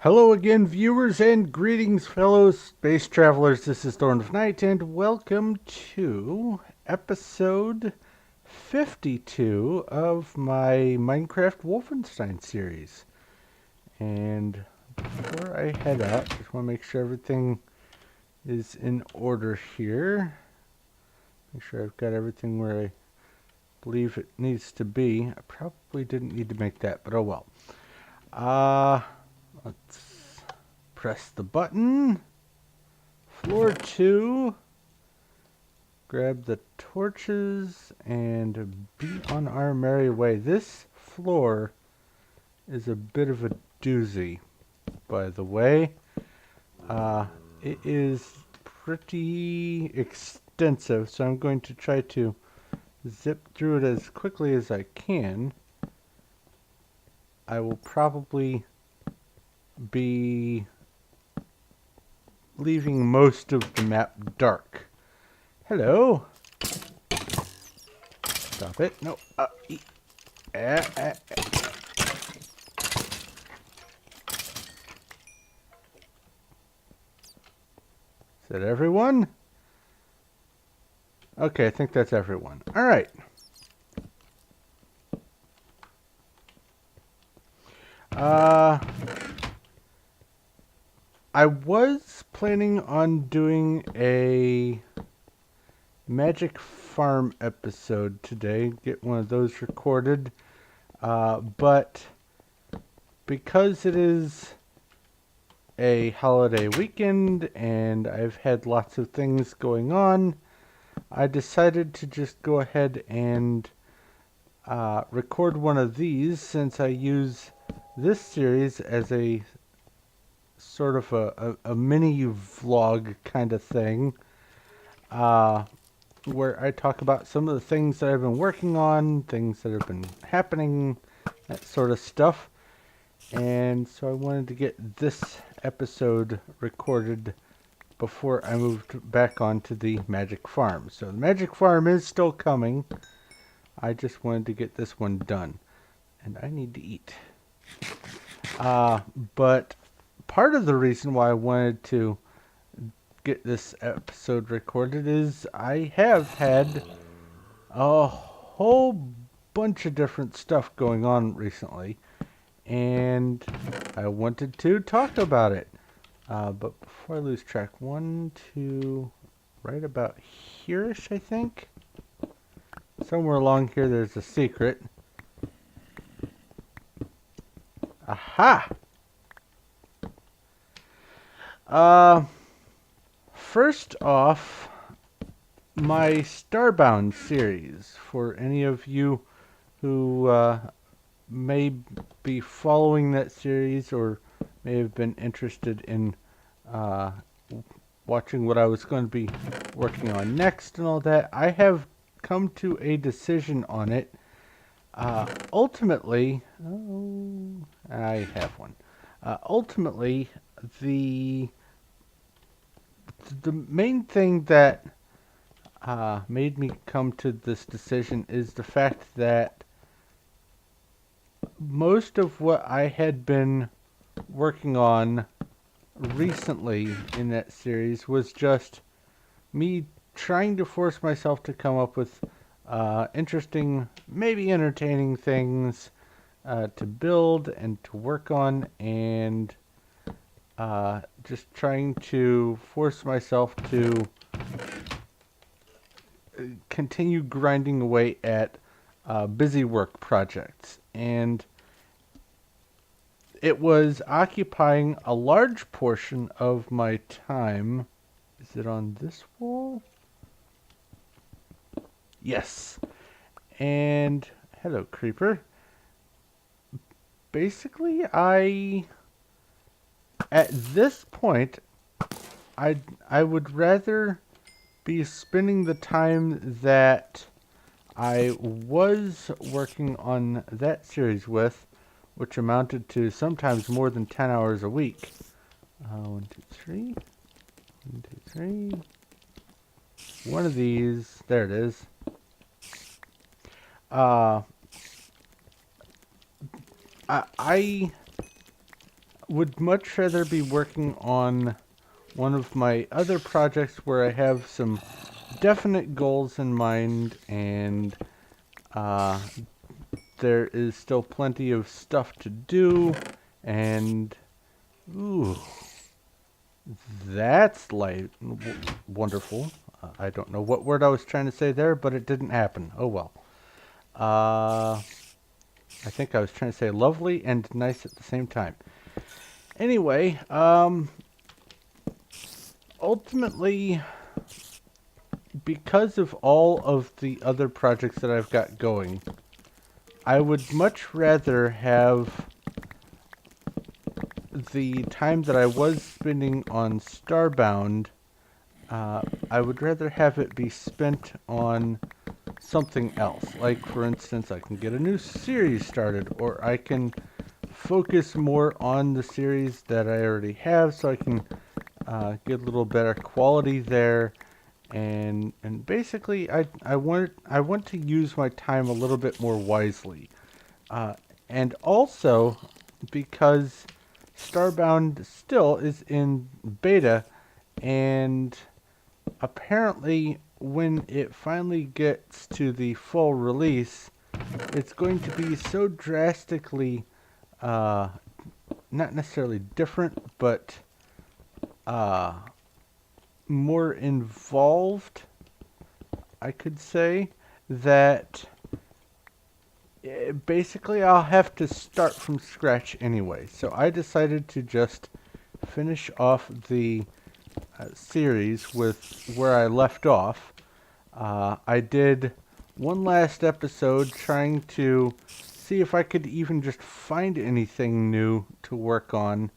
Hello again, viewers, and greetings, fellow space travelers. This is Thorn of Night, and welcome to episode 52 of my Minecraft Wolfenstein series. And before I head out, just want to make sure everything is in order here. Make sure I've got everything where I believe it needs to be. I probably didn't need to make that, but oh well. Let's press the button. Floor 2. Grab the torches and be on our merry way. This floor is a bit of a doozy, by the way. It is pretty extensive, so I'm going to try to zip through it as quickly as I can. I will probably be leaving most of the map dark. Hello. Stop it. No. Is that everyone? Okay, I think that's everyone. All right. I was planning on doing a Magic Farm episode today, get one of those recorded, but because it is a holiday weekend and I've had lots of things going on, I decided to just go ahead and record one of these, since I use this series as a sort of a mini vlog kind of thing, where I talk about some of the things that I've been working on, things that have been happening, that sort of stuff. And so I wanted to get this episode recorded before I moved back onto the Magic Farm. So the Magic Farm is still coming. I just wanted to get this one done. And I need to eat. But part of the reason why I wanted to get this episode recorded is I have had a whole bunch of different stuff going on recently, and I wanted to talk about it. But before I lose track, right about here-ish, I think. Somewhere along here there's a secret. Aha! First off, my Starbound series. For any of you who may be following that series or may have been interested in watching what I was going to be working on next and all that, I have come to a decision on it. Ultimately, I have one. Ultimately, the main thing that made me come to this decision is the fact that most of what I had been working on recently in that series was just me trying to force myself to come up with interesting, maybe entertaining things to build and to work on, and just trying to force myself to continue grinding away at busy work projects. And it was occupying a large portion of my time. Is it on this wall? Yes. And hello, creeper. Basically, at this point, I would rather be spending the time that I was working on that series with, which amounted to sometimes more than 10 hours a week. 1, 2, 3. 1, 2, 3. One of these, there it is. I would much rather be working on one of my other projects where I have some definite goals in mind, and uh, there is still plenty of stuff to do, and ooh, that's wonderful. I don't know what word I was trying to say there, but it didn't happen. Oh well. I think I was trying to say lovely and nice at the same time. Anyway, ultimately, because of all of the other projects that I've got going, I would much rather have the time that I was spending on Starbound, I would rather have it be spent on something else. Like, for instance, I can get a new series started, or I can focus more on the series that I already have, so I can get a little better quality there. And basically, I want to use my time a little bit more wisely, and also because Starbound still is in beta, and apparently when it finally gets to the full release, it's going to be so drastically, uh, not necessarily different, but uh, more involved, I could say, that basically I'll have to start from scratch anyway. So I decided to just finish off the series with where I left off. I did one last episode trying to see if I could even just find anything new to work on.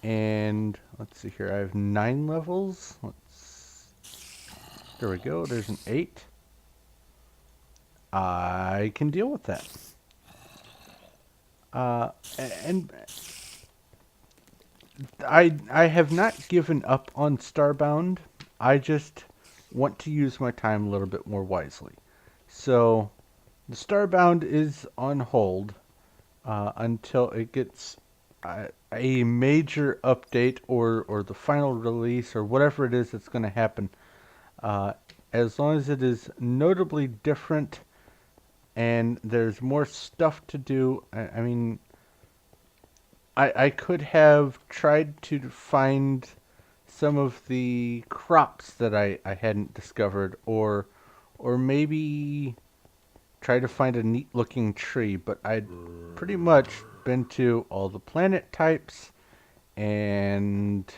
And let's see here, I have 9 levels. There we go, there's an 8. I can deal with that. And I have not given up on Starbound. I just want to use my time a little bit more wisely. So the Starbound is on hold until it gets a major update or the final release or whatever it is that's going to happen. As long as it is notably different and there's more stuff to do. I mean, I could have tried to find some of the crops that I hadn't discovered, or maybe try to find a neat looking tree, but I'd pretty much been to all the planet types and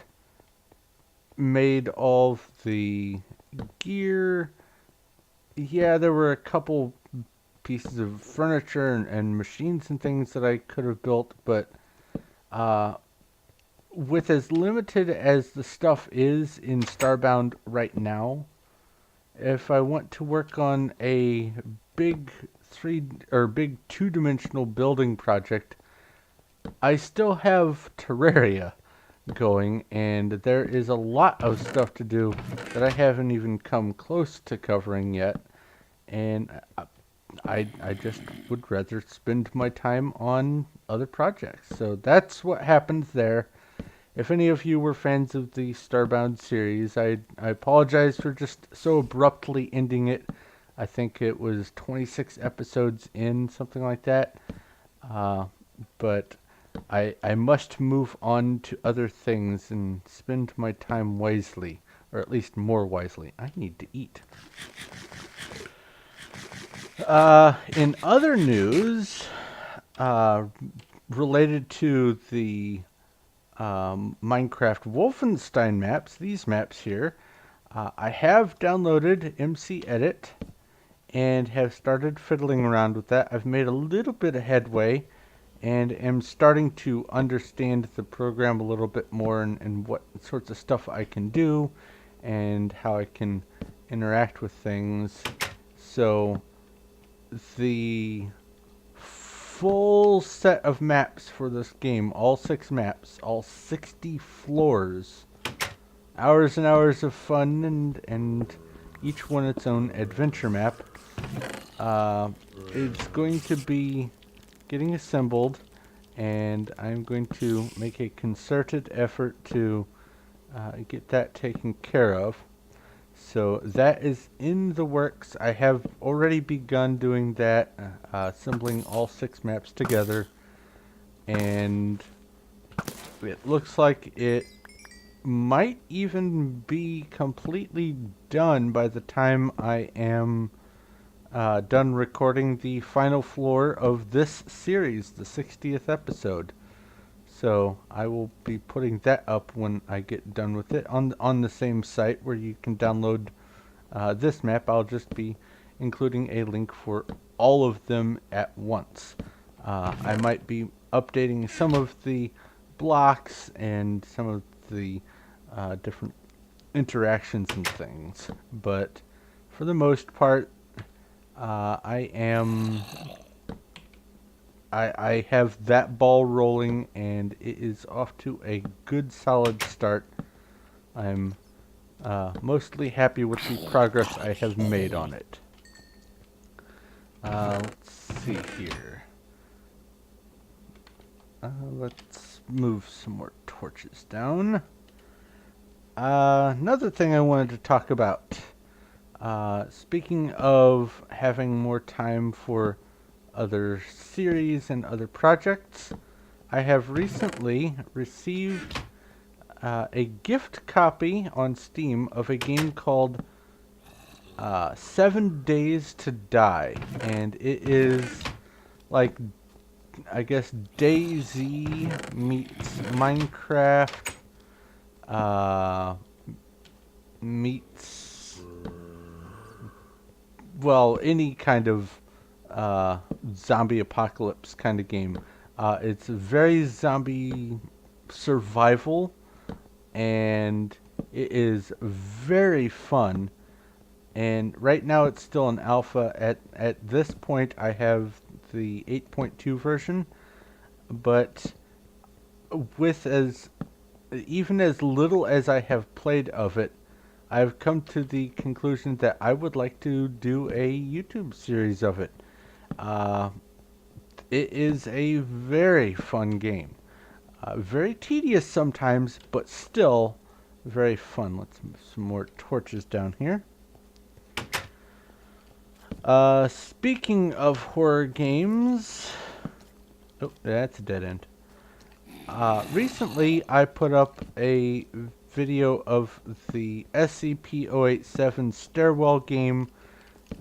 made all of the gear. Yeah, there were a couple pieces of furniture and machines and things that I could have built, but with as limited as the stuff is in Starbound right now, if I want to work on a big big two-dimensional building project, I still have Terraria going, and there is a lot of stuff to do that I haven't even come close to covering yet, and I just would rather spend my time on other projects. So that's what happens there. If any of you were fans of the Starbound series, I apologize for just so abruptly ending it. I think it was 26 episodes in, something like that. But I must move on to other things and spend my time wisely, or at least more wisely. I need to eat. In other news, related to the Minecraft Wolfenstein maps, these maps here, I have downloaded MC Edit and have started fiddling around with that. I've made a little bit of headway and am starting to understand the program a little bit more, and what sorts of stuff I can do and how I can interact with things. So the full set of maps for this game, all 6 maps, all 60 floors, hours and hours of fun, and each one its own adventure map, it's going to be getting assembled, and I'm going to make a concerted effort to get that taken care of. So that is in the works. I have already begun doing that, assembling all 6 maps together, and it looks like it might even be completely done by the time I am done recording the final floor of this series, the 60th episode. So I will be putting that up when I get done with it on the same site where you can download this map. I'll just be including a link for all of them at once. I might be updating some of the blocks and some of the different interactions and things, but for the most part, I have that ball rolling, and it is off to a good solid start. I'm mostly happy with the progress I have made on it. Let's see here. Let's move some more torches down. Another thing I wanted to talk about. Speaking of having more time for other series and other projects, I have recently received a gift copy on Steam of a game called 7 Days to Die, and it is like, I guess, DayZ meets Minecraft, meets, well, any kind of zombie apocalypse kind of game. It's very zombie survival, and it is very fun. And right now it's still an alpha. At this point I have the 8.2 version, but with even as little as I have played of it, I've come to the conclusion that I would like to do a YouTube series of it. It is a very fun game. Very tedious sometimes, but still very fun. Let's move some more torches down here. Speaking of horror games... Oh, that's a dead end. Recently, I put up a video of the SCP-087 stairwell game,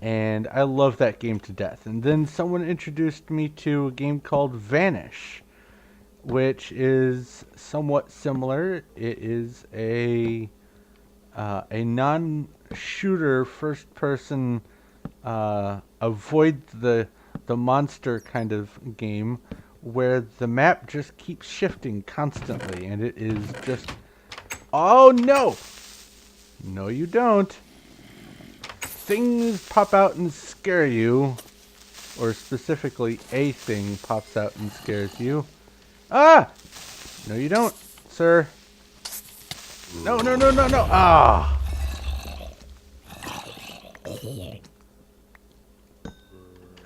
and I love that game to death. And then someone introduced me to a game called Vanish, which is somewhat similar. It is a non-shooter first-person avoid the monster kind of game, where the map just keeps shifting constantly, and it is just... Oh no! No you don't. Things pop out and scare you, or specifically a thing pops out and scares you. Ah! No you don't, sir. No, no, no, no, no! Ah!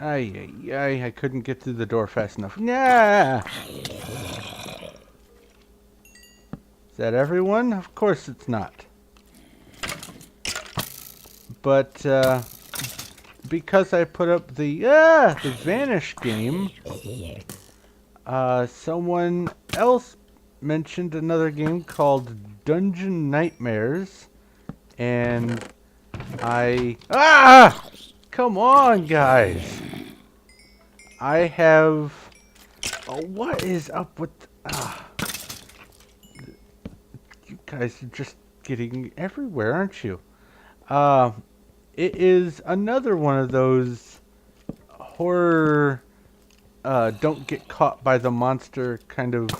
Ay, ay, ay, I couldn't get through the door fast enough. Nah! Is that everyone? Of course it's not. But, because I put up the Vanish game, someone else mentioned another game called Dungeon Nightmares, and come on, guys! I have... Oh, what is up with... You guys are just getting everywhere, aren't you? It is another one of those horror, don't get caught by the monster kind of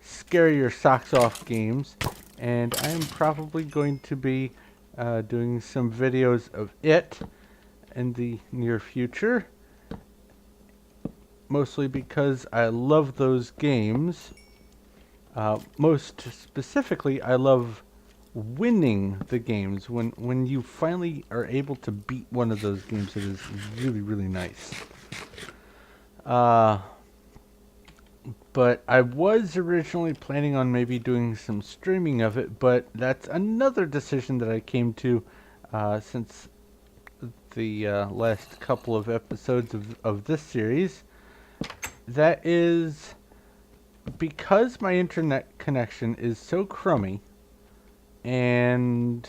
scare your socks off games. And I am probably going to be doing some videos of it in the near future. Mostly because I love those games. Most specifically, I love winning the games. When you finally are able to beat one of those games, it is really, really nice. But I was originally planning on maybe doing some streaming of it, but that's another decision that I came to since the last couple of episodes of this series. That is because my internet connection is so crummy, and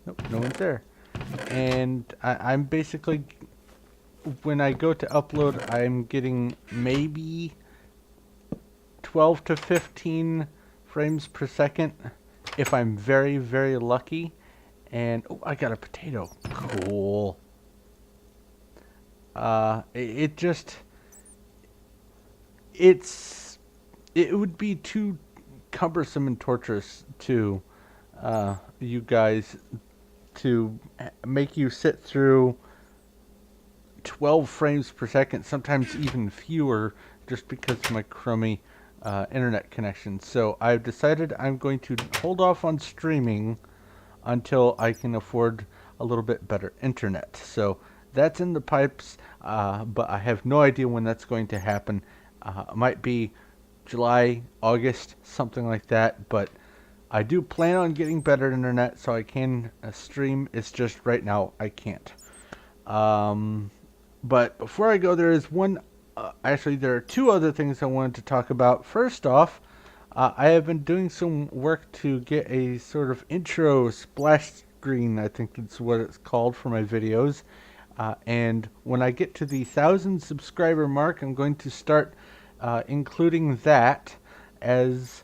nope, no one's there. And I'm basically, when I go to upload, I'm getting maybe 12 to 15 frames per second if I'm very, very lucky. And oh, I got a potato. Cool. It just, it would be too cumbersome and torturous to you guys to make you sit through 12 frames per second, sometimes even fewer, just because of my crummy internet connection. So I've decided I'm going to hold off on streaming until I can afford a little bit better internet. So that's in the pipes, but I have no idea when that's going to happen. It might be July, August, something like that, but I do plan on getting better internet so I can stream. It's just right now I can't. But before I go, there is one, actually there are two other things I wanted to talk about. First off, I have been doing some work to get a sort of intro splash screen, I think that's what it's called, for my videos. And when I get to the 1,000 subscriber mark, I'm going to start including that as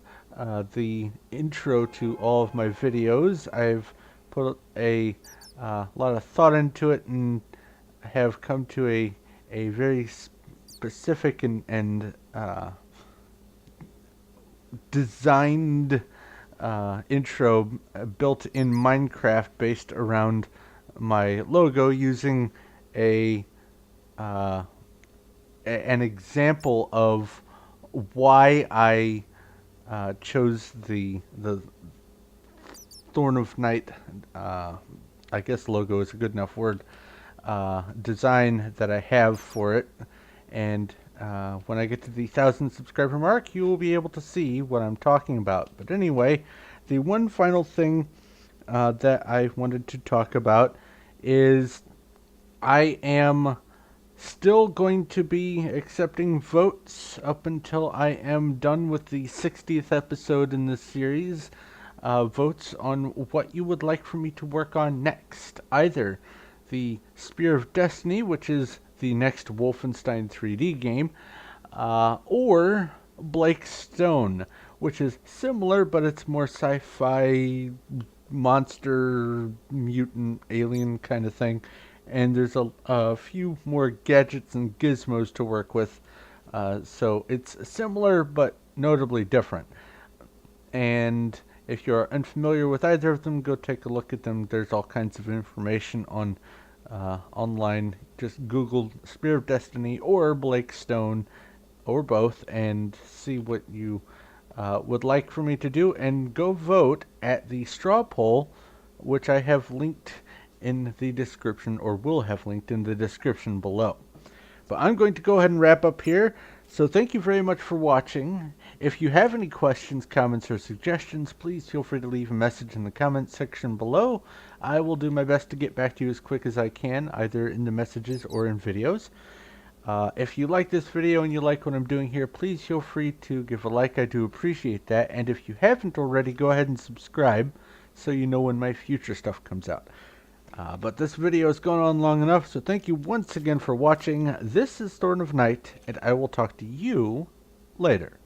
the intro to all of my videos. I've put a lot of thought into it and have come to a very specific and designed intro built in Minecraft based around my logo, using an example of why I chose the Thorn of Night, I guess logo is a good enough word, design that I have for it. And when I get to the 1,000 subscriber mark, you will be able to see what I'm talking about. But anyway, the one final thing that I wanted to talk about is I am still going to be accepting votes up until I am done with the 60th episode in this series. Votes on what you would like for me to work on next. Either the Spear of Destiny, which is the next Wolfenstein 3D game, or Blake Stone, which is similar, but it's more sci-fi, monster, mutant, alien kind of thing. And there's a few more gadgets and gizmos to work with. So it's similar, but notably different. And if you're unfamiliar with either of them, go take a look at them. There's all kinds of information on online. Just Google Spear of Destiny or Blake Stone, or both, and see what you would like for me to do. And go vote at the straw poll, which I have linked in the description, or will have linked in the description below. But I'm going to go ahead and wrap up here. So thank you very much for watching. If you have any questions, comments, or suggestions, please feel free to leave a message in the comments section below. I will do my best to get back to you as quick as I can, either in the messages or in videos. If you like this video and you like what I'm doing here, please feel free to give a like. I do appreciate that. And if you haven't already, go ahead and subscribe so you know when my future stuff comes out. But this video has gone on long enough, so thank you once again for watching. This is Thorn of Night, and I will talk to you later.